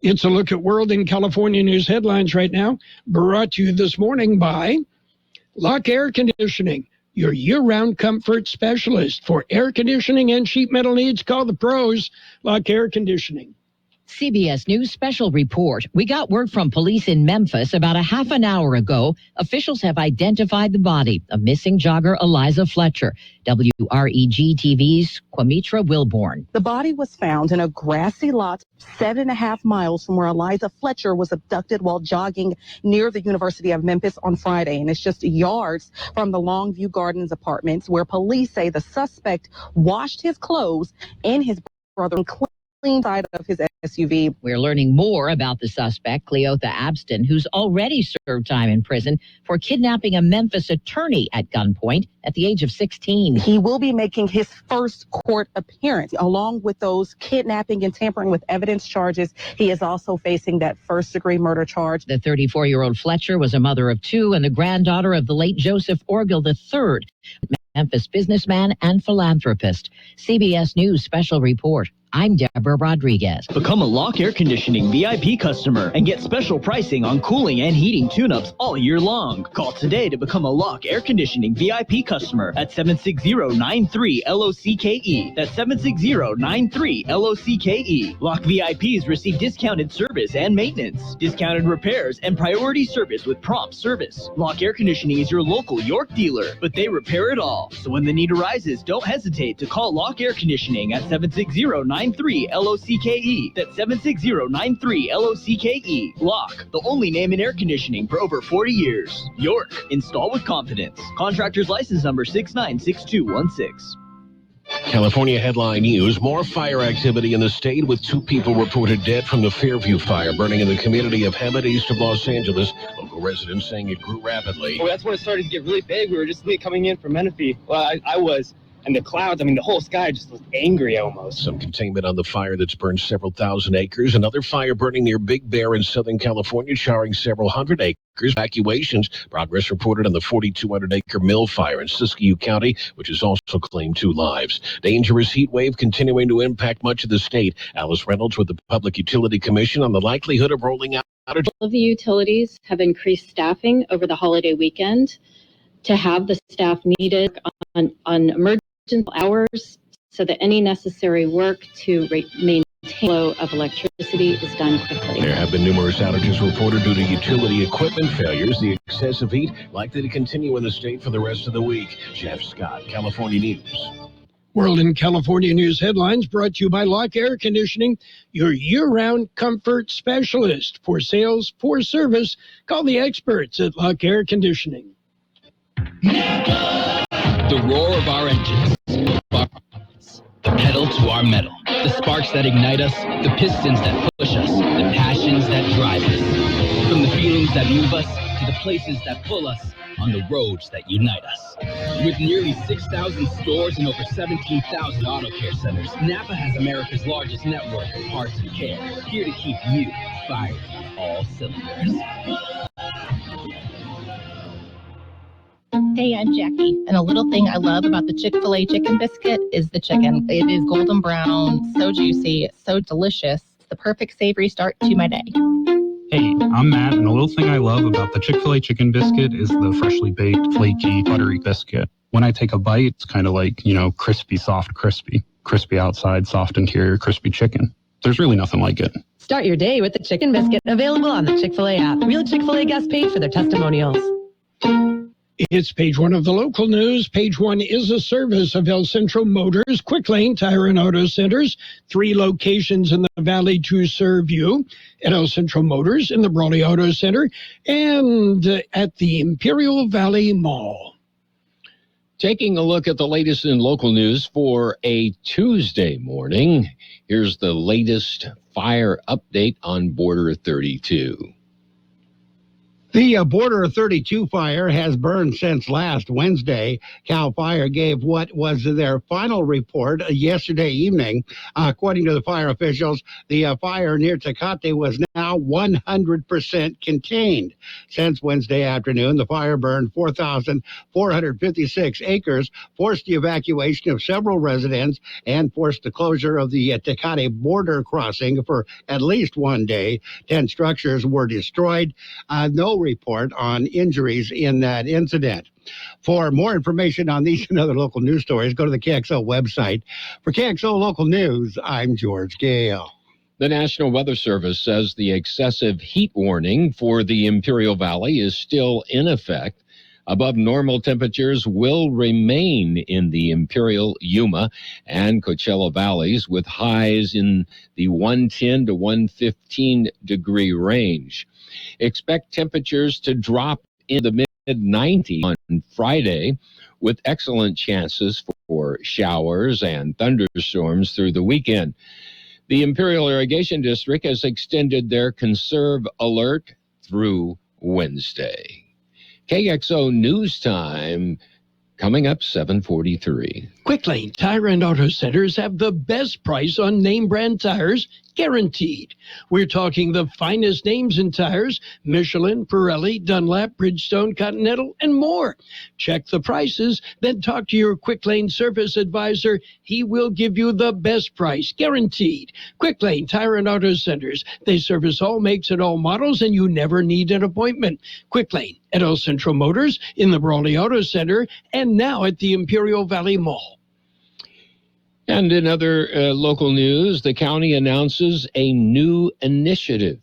It's a look at World in California news headlines right now, brought to you this morning by Lock Air Conditioning, your year-round comfort specialist. For air conditioning and sheet metal needs, call the pros. Lock Air Conditioning. CBS News special report. We got word from police in Memphis about a half an hour ago. Officials have identified the body of missing jogger Eliza Fletcher. WREG-TV's Quamitra Wilborn. The body was found in a grassy lot 7.5 miles from where Eliza Fletcher was abducted while jogging near the University of Memphis on Friday. And it's just yards from the Longview Gardens apartments where police say the suspect washed his clothes and his brother and cleaned side of his SUV. We're learning more about the suspect, Cleotha Abston, who's already served time in prison for kidnapping a Memphis attorney at gunpoint at the age of 16. He will be making his first court appearance. Along with those kidnapping and tampering with evidence charges, he is also facing that first-degree murder charge. The 34-year-old Fletcher was a mother of two and the granddaughter of the late Joseph Orgel III, Memphis businessman and philanthropist. CBS News special report. I'm Deborah Rodriguez. Become a Lock Air Conditioning VIP customer and get special pricing on cooling and heating tune-ups all year long. Call today to become a Lock Air Conditioning VIP customer at 760-93-LOCKE. That's 760-93-LOCKE. Lock VIPs receive discounted service and maintenance, discounted repairs, and priority service with prompt service. Lock Air Conditioning is your local York dealer, but they repair it all. So when the need arises, don't hesitate to call Lock Air Conditioning at 760-93-LOCKE. That's 760-93-LOCKE. Lock, the only name in air conditioning for over 40 years. York, install with confidence. Contractor's license number 696216. California headline news. More fire activity in the state with 2 people reported dead from the Fairview fire burning in the community of Hemet east of Los Angeles. Local residents saying it grew rapidly. Well, that's when it started to get really big. We were just coming in from Menifee. Well, I was. And the clouds, the whole sky just looked angry almost. Some containment on the fire that's burned several thousand acres. Another fire burning near Big Bear in Southern California, charring several hundred acres. Evacuations. Progress reported on the 4,200-acre mill fire in Siskiyou County, which has also claimed 2 lives. Dangerous heat wave continuing to impact much of the state. Alice Reynolds with the Public Utility Commission on the likelihood of rolling out. All of the utilities have increased staffing over the holiday weekend to have the staff needed on emergency hours so that any necessary work to maintain flow of electricity is done quickly. There have been numerous outages reported due to utility equipment failures. The excessive heat likely to continue in the state for the rest of the week. Jeff Scott, California News. World in California news headlines brought to you by Lock Air Conditioning, your year-round comfort specialist. For sales, for service, call the experts at Lock Air Conditioning. The roar of our engines, the pedal to our metal, the sparks that ignite us, the pistons that push us, the passions that drive us. From the feelings that move us to the places that pull us, on the roads that unite us. With nearly 6,000 stores and over 17,000 auto care centers, Napa has America's largest network of parts and care, here to keep you firing on all cylinders. Hey, I'm Jackie, and a little thing I love about the Chick-fil-A chicken biscuit is the chicken. It is golden brown, so juicy, so delicious. It's the perfect savory start to my day. Hey, I'm Matt, and a little thing I love about the Chick-fil-A chicken biscuit is the freshly baked, flaky, buttery biscuit. When I take a bite, it's kind of like, crispy, soft, crispy. Crispy outside, soft interior, crispy chicken. There's really nothing like it. Start your day with the chicken biscuit, available on the Chick-fil-A app. Real Chick-fil-A guests paid for their testimonials. It's page 1 of the local news. Page 1 is a service of El Centro Motors, Quick Lane Tire and Auto Centers. 3 locations in the valley to serve you at El Centro Motors, in the Brawley Auto Center, and at the Imperial Valley Mall. Taking a look at the latest in local news for a Tuesday morning, here's the latest fire update on Border 32. The Border 32 fire has burned since last Wednesday. CAL FIRE gave what was their final report yesterday evening. According to the fire officials, the fire near Tecate was now now 100% contained. Since Wednesday afternoon, the fire burned 4,456 acres, forced the evacuation of several residents, and forced the closure of the Tecate border crossing for at least one day. 10 structures were destroyed. No report on injuries in that incident. For more information on these and other local news stories, go to the KXO website. For KXO Local News, I'm George Gale. The National Weather Service says the excessive heat warning for the Imperial Valley is still in effect. Above normal temperatures will remain in the Imperial, Yuma, and Coachella valleys, with highs in the 110 to 115 degree range. Expect temperatures to drop in the mid-90s on Friday, with excellent chances for showers and thunderstorms through the weekend. The Imperial Irrigation District has extended their conserve alert through Wednesday. KXO News Time coming up 7:43. Quick Lane Tire and Auto Centers have the best price on name brand tires, guaranteed. We're talking the finest names in tires: Michelin, Pirelli, Dunlap, Bridgestone, Continental, and more. Check the prices, then talk to your Quick Lane service advisor. He will give you the best price, guaranteed. Quick Lane Tire and Auto Centers. They service all makes and all models, and you never need an appointment. Quick Lane at El Centro Motors, in the Brawley Auto Center, and now at the Imperial Valley Mall. And in other local news, the county announces a new initiative.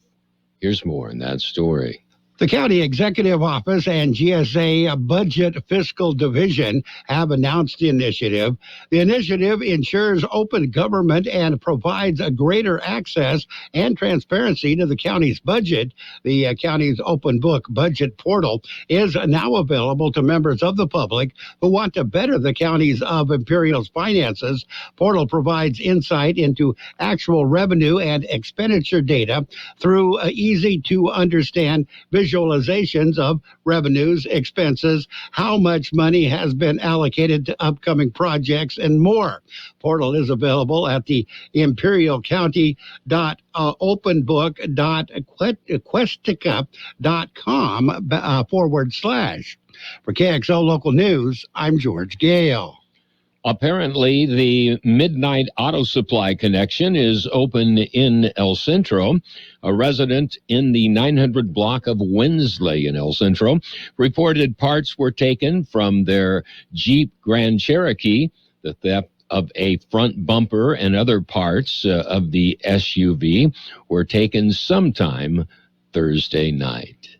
Here's more in that story. The County Executive Office and GSA Budget Fiscal Division have announced the initiative. The initiative ensures open government and provides a greater access and transparency to the county's budget. The county's open book budget portal is now available to members of the public who want to better the county's of Imperial's finances. Portal provides insight into actual revenue and expenditure data through easy-to-understand visualizations of revenues, expenses, how much money has been allocated to upcoming projects, and more. Portal is available at the imperialcounty.openbook.questica.com /. For KXO Local News, I'm George Gale. Apparently, the Midnight Auto Supply connection is open in El Centro. A resident in the 900 block of Winsley in El Centro reported parts were taken from their Jeep Grand Cherokee. The theft of a front bumper and other parts of the SUV were taken sometime Thursday night.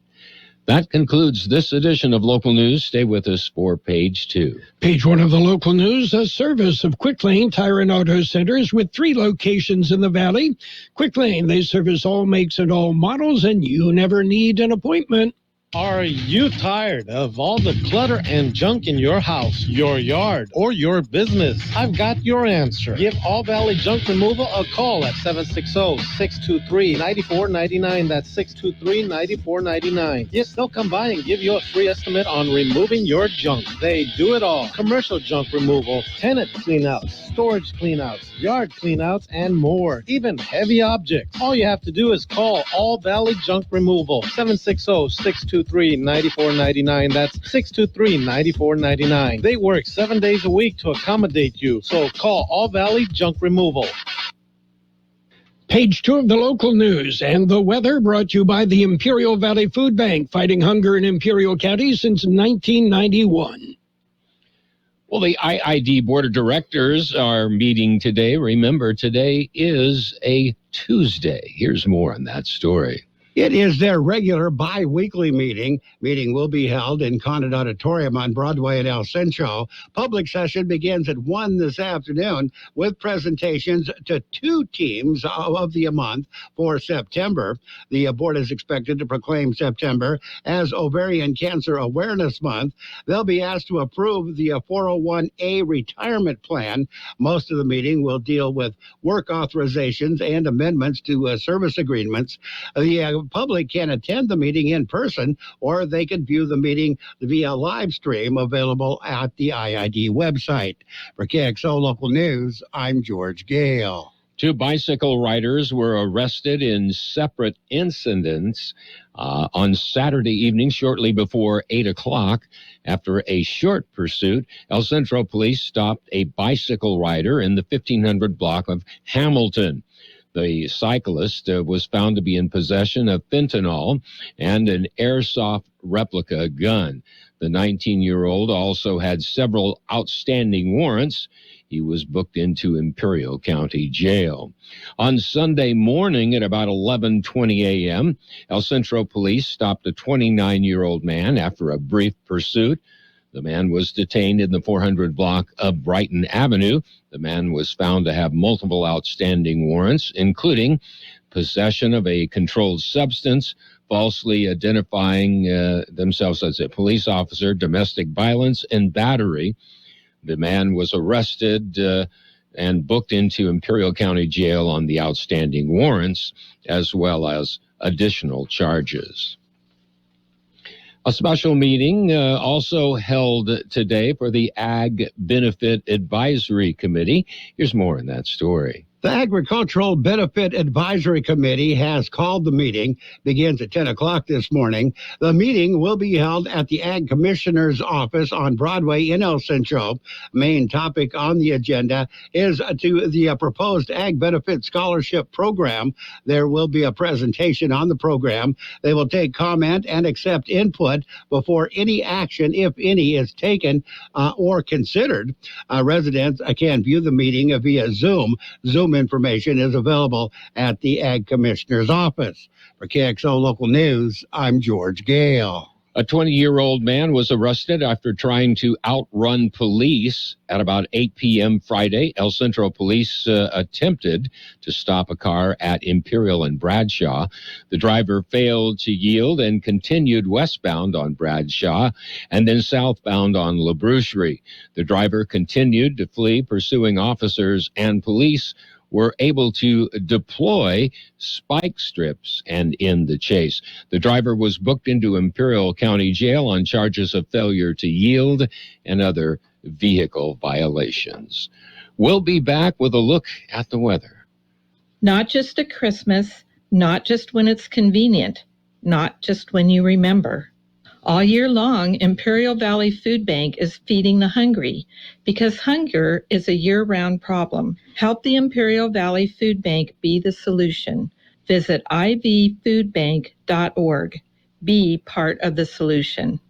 That concludes this edition of Local News. Stay with us for Page 2. Page 1 of the local news, a service of Quick Lane Tire and Auto Centers with 3 locations in the Valley. Quick Lane, they service all makes and all models, and you never need an appointment. Are you tired of all the clutter and junk in your house, your yard, or your business? I've got your answer. Give All Valley Junk Removal a call at 760-623-9499. That's 623-9499. Yes, they'll come by and give you a free estimate on removing your junk. They do it all. Commercial junk removal, tenant cleanouts, storage cleanouts, yard cleanouts, and more. Even heavy objects. All you have to do is call All Valley Junk Removal. 760-623-9499. That's 623-9499. They work 7 days a week to accommodate you. So call All Valley Junk Removal. Page 2 of the local news and the weather, brought to you by the Imperial Valley Food Bank, fighting hunger in Imperial County since 1991. Well, the IID Board of Directors are meeting today. Remember, today is a Tuesday. Here's more on that story. It is their regular bi-weekly meeting. Meeting will be held in Condon Auditorium on Broadway in El Centro. Public session begins at 1 this afternoon with presentations to 2 teams of the month for September. The board is expected to proclaim September as Ovarian Cancer Awareness Month. They'll be asked to approve the 401A retirement plan. Most of the meeting will deal with work authorizations and amendments to service agreements. The public can attend the meeting in person, or they can view the meeting via live stream available at the IID website. For KXO Local News, I'm George Gale. 2 bicycle riders were arrested in separate incidents on Saturday evening shortly before 8 o'clock. After a short pursuit, El Centro police stopped a bicycle rider in the 1500 block of Hamilton. The cyclist was found to be in possession of fentanyl and an airsoft replica gun. The 19-year-old also had several outstanding warrants. He was booked into Imperial County Jail. On Sunday morning at about 11:20 a.m., El Centro police stopped a 29-year-old man after a brief pursuit. The man was detained in the 400 block of Brighton Avenue. The man was found to have multiple outstanding warrants, including possession of a controlled substance, falsely identifying themselves as a police officer, domestic violence, and battery. The man was arrested and booked into Imperial County Jail on the outstanding warrants, as well as additional charges. A special meeting also held today for the Ag Benefit Advisory Committee. Here's more in that story. The Agricultural Benefit Advisory Committee has called the meeting. Begins at 10 o'clock this morning. The meeting will be held at the Ag Commissioner's office on Broadway in El Centro. Main topic on the agenda is to the proposed Ag Benefit Scholarship Program. There will be a presentation on the program. They will take comment and accept input before any action, if any, is taken or considered. Residents can view the meeting via Zoom. Zoom information is available at the Ag Commissioner's office. For KXO Local News, I'm George Gale. A 20-year-old man was arrested after trying to outrun police at about 8 p.m. Friday. El Centro police attempted to stop a car at Imperial and Bradshaw. The driver failed to yield and continued westbound on Bradshaw and then southbound on La Broucherie. The driver continued to flee, pursuing officers, and police were able to deploy spike strips and end the chase. The driver was booked into Imperial County Jail on charges of failure to yield and other vehicle violations. We'll be back with a look at the weather. Not just at Christmas, not just when it's convenient, not just when you remember. All year long, Imperial Valley Food Bank is feeding the hungry because hunger is a year-round problem. Help the Imperial Valley Food Bank be the solution. Visit ivfoodbank.org. Be part of the solution.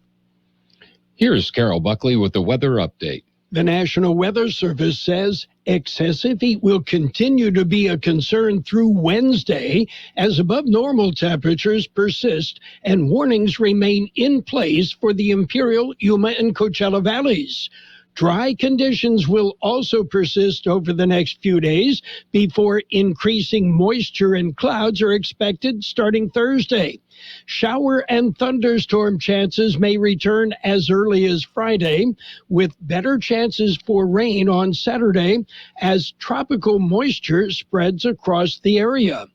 Here's Carroll Buckley with the weather update. The National Weather Service says excessive heat will continue to be a concern through Wednesday as above normal temperatures persist and warnings remain in place for the Imperial, Yuma, and Coachella valleys. Dry conditions will also persist over the next few days before increasing moisture and clouds are expected starting Thursday. Shower and thunderstorm chances may return as early as Friday, with better chances for rain on Saturday as tropical moisture spreads across the area.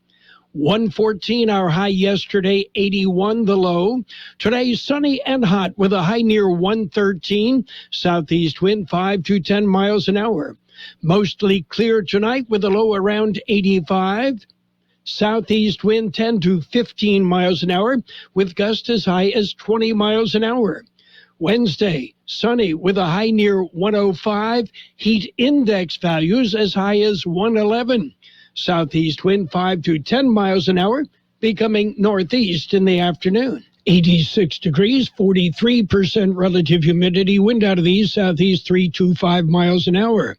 114 our high yesterday, 81 the low. Today sunny and hot with a high near 113. Southeast wind 5 to 10 miles an hour. Mostly clear tonight with a low around 85. Southeast wind 10 to 15 miles an hour with gusts as high as 20 miles an hour. Wednesday, sunny with a high near 105. Heat index values as high as 111. Southeast wind 5 to 10 miles an hour, becoming northeast in the afternoon. 86 degrees, 43% relative humidity, wind out of the east, southeast 3 to 5 miles an hour.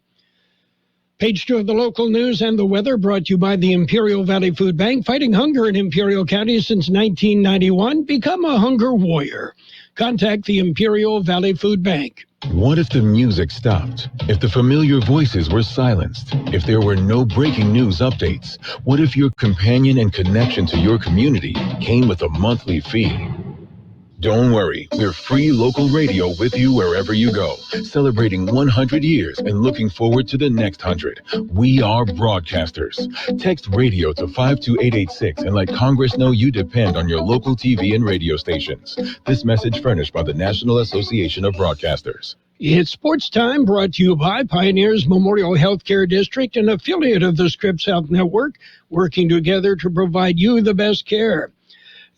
Page 2 of the local news and the weather brought to you by the Imperial Valley Food Bank. Fighting hunger in Imperial County since 1991. Become a hunger warrior. Contact the Imperial Valley Food Bank. What if the music stopped? If the familiar voices were silenced? If there were no breaking news updates? What if your companion and connection to your community came with a monthly fee? Don't worry, we're free local radio with you wherever you go, celebrating 100 years and looking forward to the next 100. We are broadcasters. Text radio to 52886 and let Congress know you depend on your local TV and radio stations. This message furnished by the National Association of Broadcasters. It's Sports Time, brought to you by Pioneers Memorial Healthcare District, an affiliate of the Scripps Health Network, working together to provide you the best care.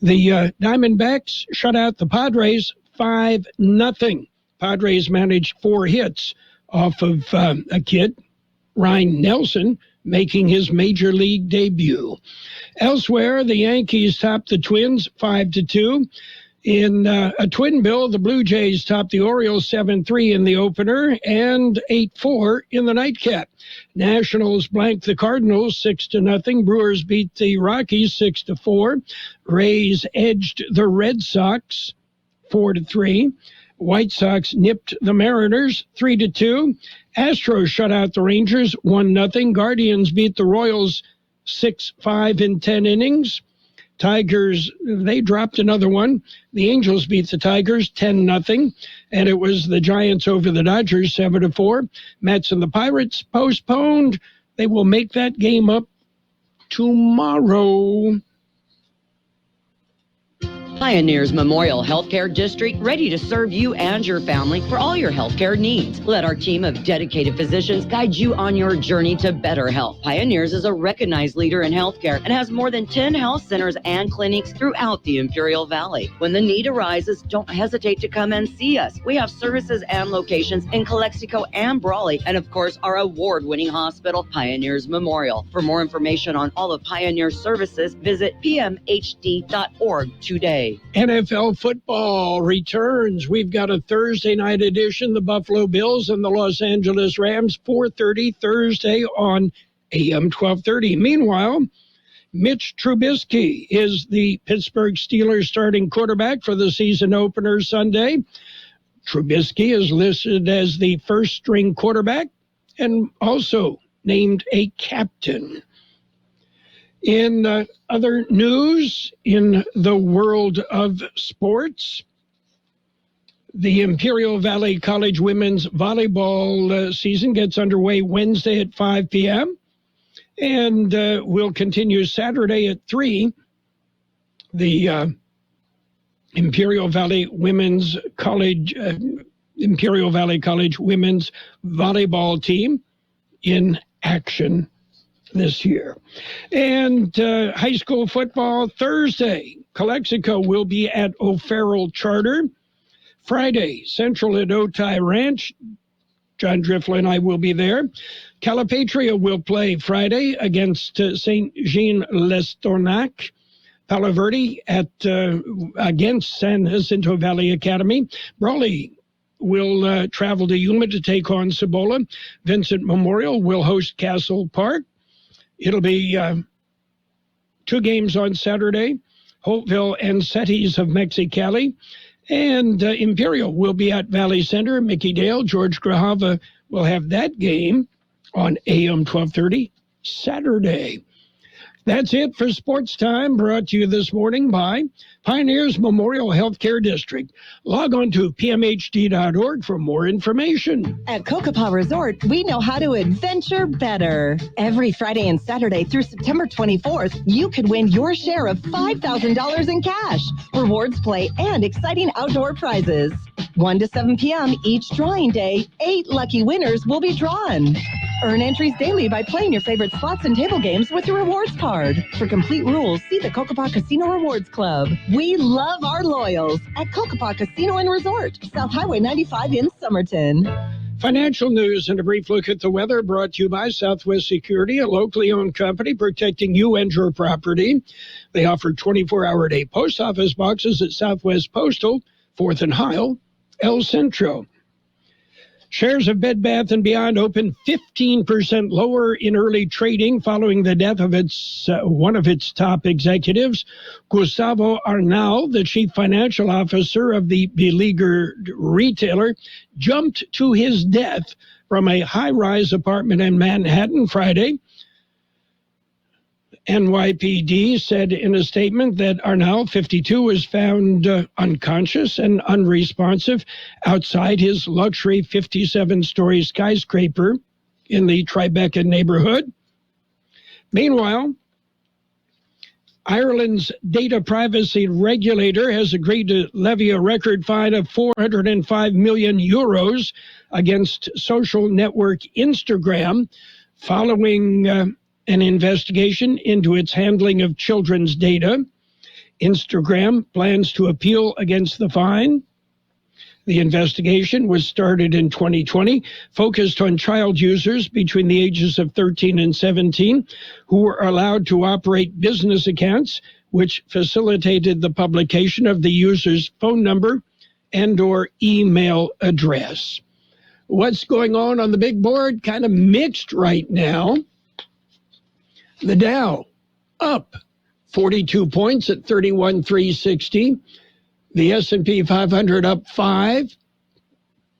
The Diamondbacks shut out the Padres 5-0. Padres managed 4 hits off of a kid, Ryan Nelson, making his major league debut. Elsewhere, the Yankees topped the Twins 5-2. In a twin bill, the Blue Jays topped the Orioles 7-3 in the opener and 8-4 in the nightcap. Nationals blanked the Cardinals 6-0. Brewers beat the Rockies 6-4. Rays edged the Red Sox 4-3. White Sox nipped the Mariners 3-2. Astros shut out the Rangers 1-0. Guardians beat the Royals 6-5 in 10 innings. Tigers, they dropped another one. The Angels beat the Tigers 10-0, and it was the Giants over the Dodgers 7-4. Mets and the Pirates postponed. They will make that game up tomorrow. Pioneers Memorial Healthcare District, ready to serve you and your family for all your healthcare needs. Let our team of dedicated physicians guide you on your journey to better health. Pioneers is a recognized leader in healthcare and has more than 10 health centers and clinics throughout the Imperial Valley. When the need arises, don't hesitate to come and see us. We have services and locations in Calexico and Brawley, and of course, our award-winning hospital, Pioneers Memorial. For more information on all of Pioneer's services, visit pmhd.org today. NFL football returns. We've got a Thursday night edition, the Buffalo Bills and the Los Angeles Rams, 4:30 Thursday on AM 1230. Meanwhile, Mitch Trubisky is the Pittsburgh Steelers starting quarterback for the season opener Sunday. Trubisky is listed as the first-string quarterback and also named a captain. In other news, in the world of sports, the Imperial Valley College women's volleyball season gets underway Wednesday at 5 p.m. and will continue Saturday at 3. The Imperial Valley College women's volleyball team in action this year. And high school football Thursday, Calexico will be at O'Farrell Charter. Friday, Central at Otay Ranch. John Driffler and I will be there. Calipatria will play Friday against St. Jean-Lestornac. Palo Verde against San Jacinto Valley Academy. Brawley will travel to Yuma to take on Cibola. Vincent Memorial will host Castle Park. It'll be 2 games on Saturday. Holtville and Setties of Mexicali. And Imperial will be at Valley Center. Mickey Dale, George Grahava will have that game on AM 1230 Saturday. That's it for Sports Time, brought to you this morning by Pioneers Memorial Healthcare District. Log on to pmhd.org for more information. At Kokopah Resort, we know how to adventure better. Every Friday and Saturday through September 24th, you could win your share of $5,000 in cash, rewards play, and exciting outdoor prizes. 1 to 7 p.m. each drawing day, 8 lucky winners will be drawn. Earn entries daily by playing your favorite slots and table games with your rewards card. For complete rules, see the Kokopah Casino Rewards Club. We love our loyals at Kokopah Casino and Resort, South Highway 95 in Somerton. Financial news and a brief look at the weather brought to you by Southwest Security, a locally owned company protecting you and your property. They offer 24-hour-a-day post office boxes at Southwest Postal, 4th and Heil, El Centro. Shares of Bed Bath & Beyond opened 15% lower in early trading following the death of one of its top executives. Gustavo Arnau, the chief financial officer of the beleaguered retailer, jumped to his death from a high-rise apartment in Manhattan Friday. NYPD said in a statement that Arnau, 52, was found unconscious and unresponsive outside his luxury 57-story skyscraper in the Tribeca neighborhood. Meanwhile, Ireland's data privacy regulator has agreed to levy a record fine of 405 million euros against social network Instagram following an investigation into its handling of children's data. Instagram plans to appeal against the fine. The investigation was started in 2020, focused on child users between the ages of 13 and 17 who were allowed to operate business accounts, which facilitated the publication of the user's phone number and or email address. What's going on the big board? Kind of mixed right now. The Dow up 42 points at 31,360. The S&P 500 up 5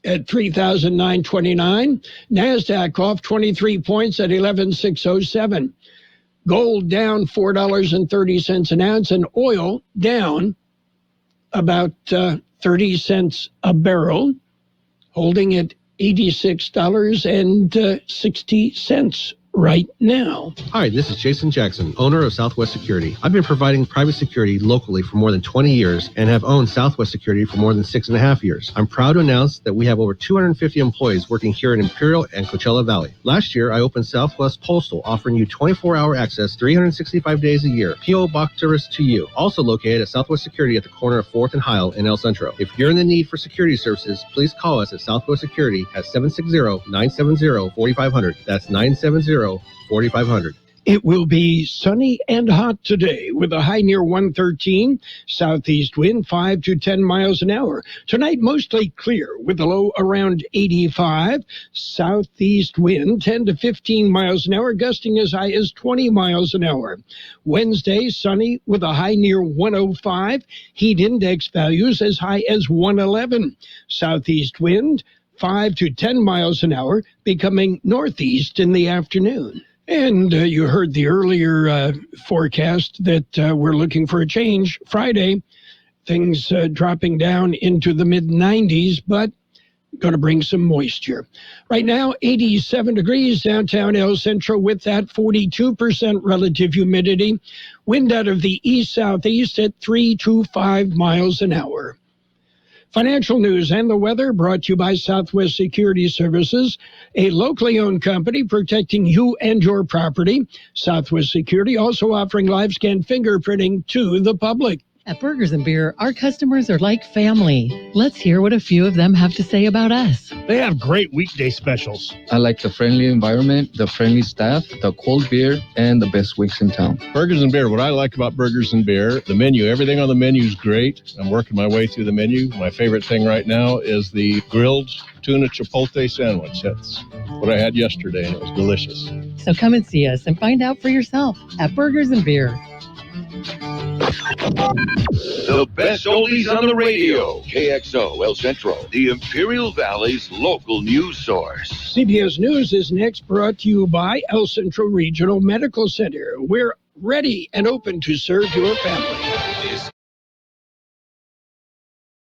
at 3,929. NASDAQ off 23 points at 11,607. Gold down $4.30 an ounce, and oil down about 30 cents a barrel, holding at $86.60 right now. Hi, this is Jason Jackson, owner of Southwest Security. I've been providing private security locally for more than 20 years and have owned Southwest Security for more than 6.5 years. I'm proud to announce that we have over 250 employees working here in Imperial and Coachella Valley. Last year, I opened Southwest Postal, offering you 24-hour access 365 days a year. P.O. Box service to you. Also located at Southwest Security at the corner of 4th and Heil in El Centro. If you're in the need for security services, please call us at Southwest Security at 760-970-4500. That's 970-4500. It will be sunny and hot today with a high near 113, southeast wind 5 to 10 miles an hour. Tonight, mostly clear with a low around 85, southeast wind 10 to 15 miles an hour, gusting as high as 20 miles an hour. Wednesday, sunny with a high near 105, heat index values as high as 111, southeast wind 5 to 10 miles an hour, becoming northeast in the afternoon. And you heard the earlier forecast that we're looking for a change. Friday, things dropping down into the mid-90s, but going to bring some moisture. Right now, 87 degrees downtown El Centro with that 42% relative humidity. Wind out of the east-southeast at 3 to 5 miles an hour. Financial news and the weather brought to you by Southwest Security Services, a locally owned company protecting you and your property. Southwest Security also offering live scan fingerprinting to the public. At Burgers and Beer, our customers are like family. Let's hear what a few of them have to say about us. They have great weekday specials. I like the friendly environment, the friendly staff, the cold beer, and the best wings in town. Burgers and Beer, what I like about Burgers and Beer, the menu, everything on the menu is great. I'm working my way through the menu. My favorite thing right now is the grilled tuna chipotle sandwich. That's what I had yesterday, and it was delicious. So come and see us and find out for yourself at Burgers and Beer. The best oldies on the radio. KXO El Centro, the Imperial Valley's local news source. CBS News is next, brought to you by El Centro Regional Medical Center. We're ready and open to serve your family.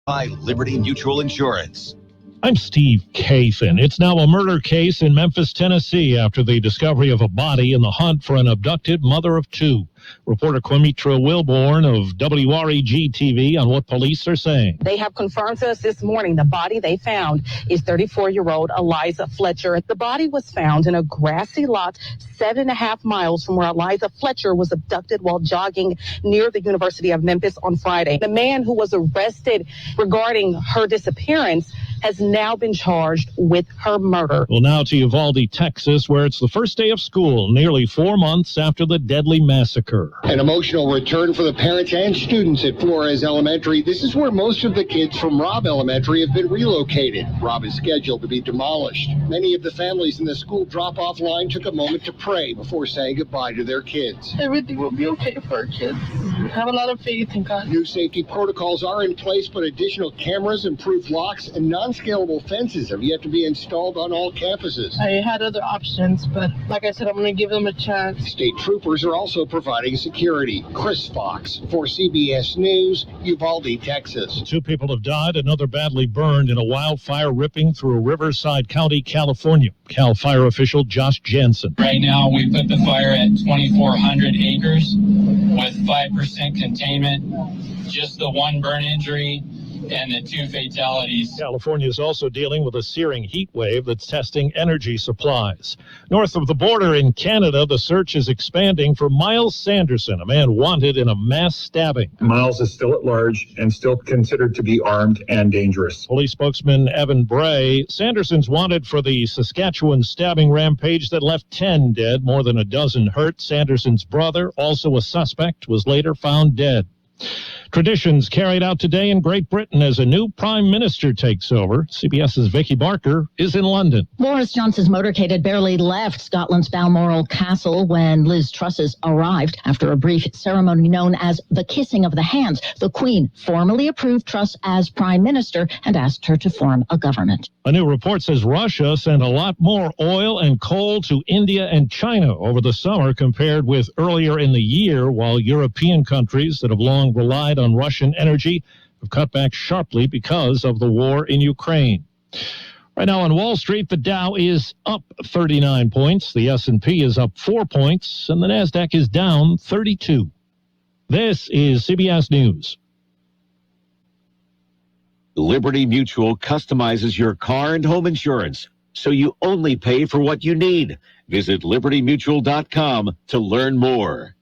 By Liberty Mutual Insurance. I'm Steve Kathan. It's now a murder case in Memphis, Tennessee, after the discovery of a body in the hunt for an abducted mother of two. Reporter Quimitra Wilborn of WREG-TV on what police are saying. They have confirmed to us this morning the body they found is 34-year-old Eliza Fletcher. The body was found in a grassy lot 7.5 miles from where Eliza Fletcher was abducted while jogging near the University of Memphis on Friday. The man who was arrested regarding her disappearance has now been charged with her murder. Well, now to Uvalde, Texas, where it's the first day of school, nearly 4 months after the deadly massacre. An emotional return for the parents and students at Flores Elementary. This is where most of the kids from Robb Elementary have been relocated. Robb is scheduled to be demolished. Many of the families in the school drop-off line took a moment to pray before saying goodbye to their kids. Everything will be okay for our kids. Have a lot of faith in God. New safety protocols are in place, but additional cameras, improved locks, and non-scalable fences have yet to be installed on all campuses. I had other options, but like I said, I'm going to give them a chance. State troopers are also providing security. Chris Fox for CBS News, Uvalde, Texas. 2 people have died, another badly burned in a wildfire ripping through Riverside County, California. Cal Fire official Josh Jensen. Right now, we put the fire at 2,400 acres. with 5% containment, just the one burn injury and the 2 fatalities. California is also dealing with a searing heat wave that's testing energy supplies. North of the border in Canada, the search is expanding for Miles Sanderson, a man wanted in a mass stabbing. Miles is still at large and still considered to be armed and dangerous. Police spokesman Evan Bray, Sanderson's wanted for the Saskatchewan stabbing rampage that left 10 dead, more than a dozen hurt. Sanderson's brother, also a suspect, was later found dead. Traditions carried out today in Great Britain as a new prime minister takes over. CBS's Vicky Barker is in London. Boris Johnson's motorcade had barely left Scotland's Balmoral Castle when Liz Truss's arrived. After a brief ceremony known as the kissing of the hands, the Queen formally approved Truss as prime minister and asked her to form a government. A new report says Russia sent a lot more oil and coal to India and China over the summer compared with earlier in the year, while European countries that have long relied on Russian energy have cut back sharply because of the war in Ukraine. Right now on Wall Street, the Dow is up 39 points, the S&P is up 4 points, and the Nasdaq is down 32. This is CBS News. Liberty Mutual customizes your car and home insurance, so you only pay for what you need. Visit libertymutual.com to learn more.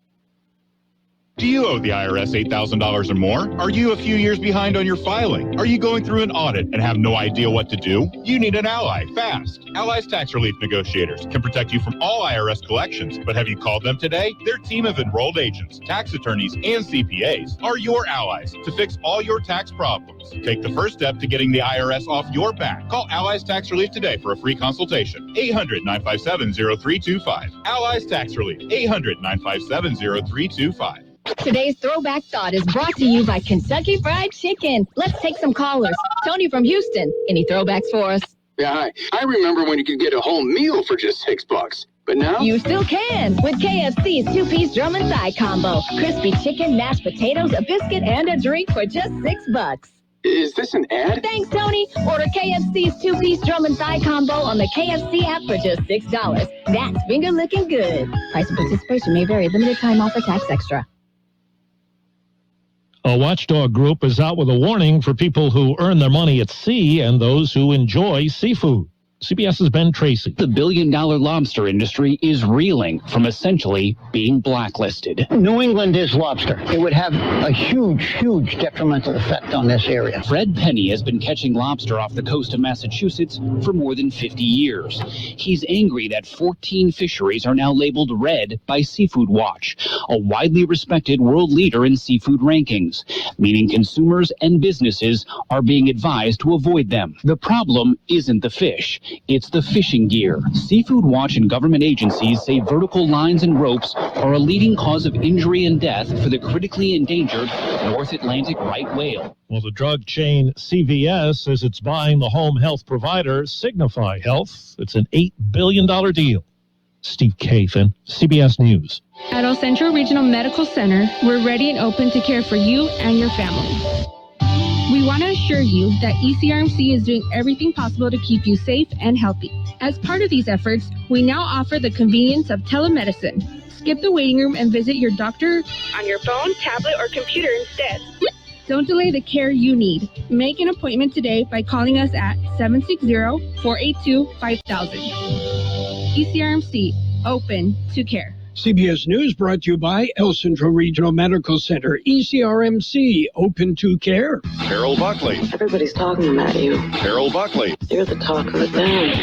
Do you owe the IRS $8,000 or more? Are you a few years behind on your filing? Are you going through an audit and have no idea what to do? You need an ally, fast. Ally's Tax Relief Negotiators can protect you from all IRS collections, but have you called them today? Their team of enrolled agents, tax attorneys, and CPAs are your allies to fix all your tax problems. Take the first step to getting the IRS off your back. Call Ally's Tax Relief today for a free consultation. 800-957-0325. Ally's Tax Relief. 800-957-0325. Today's Throwback Thought is brought to you by Kentucky Fried Chicken. Let's take some callers. Tony from Houston. Any throwbacks for us? Yeah, hi. I remember when you could get a whole meal for just $6. But now? You still can with KFC's 2-piece drum and thigh combo. Crispy chicken, mashed potatoes, a biscuit, and a drink for just $6. Is this an ad? Thanks, Tony. Order KFC's 2-piece drum and thigh combo on the KFC app for just $6. That's finger looking good. Price and participation may vary. Limited time offer, tax extra. A watchdog group is out with a warning for people who earn their money at sea and those who enjoy seafood. CBS's Ben Tracy. The billion-dollar lobster industry is reeling from essentially being blacklisted. New England is lobster. It would have a huge detrimental effect on this area. Fred Penny has been catching lobster off the coast of Massachusetts for more than 50 years. He's angry that 14 fisheries are now labeled red by Seafood Watch, a widely respected world leader in seafood rankings, meaning consumers and businesses are being advised to avoid them. The problem isn't the fish. It's the fishing gear. Seafood Watch and government agencies say vertical lines and ropes are a leading cause of injury and death for the critically endangered North Atlantic right whale. Well, the drug chain CVS says it's buying the home health provider Signify Health. It's an $8 billion deal. Steve Kathan, CBS News. At El Centro Regional Medical Center, we're ready and open to care for you and your family. We want to assure you that ECRMC is doing everything possible to keep you safe and healthy. As part of these efforts, we now offer the convenience of telemedicine. Skip the waiting room and visit your doctor on your phone, tablet, or computer instead. Don't delay the care you need. Make an appointment today by calling us at 760-482-5000. ECRMC, open to care. CBS News brought to you by El Centro Regional Medical Center, ECRMC, open to care. Carroll Buckley. Everybody's talking about you. Carroll Buckley. You're the talk of the town.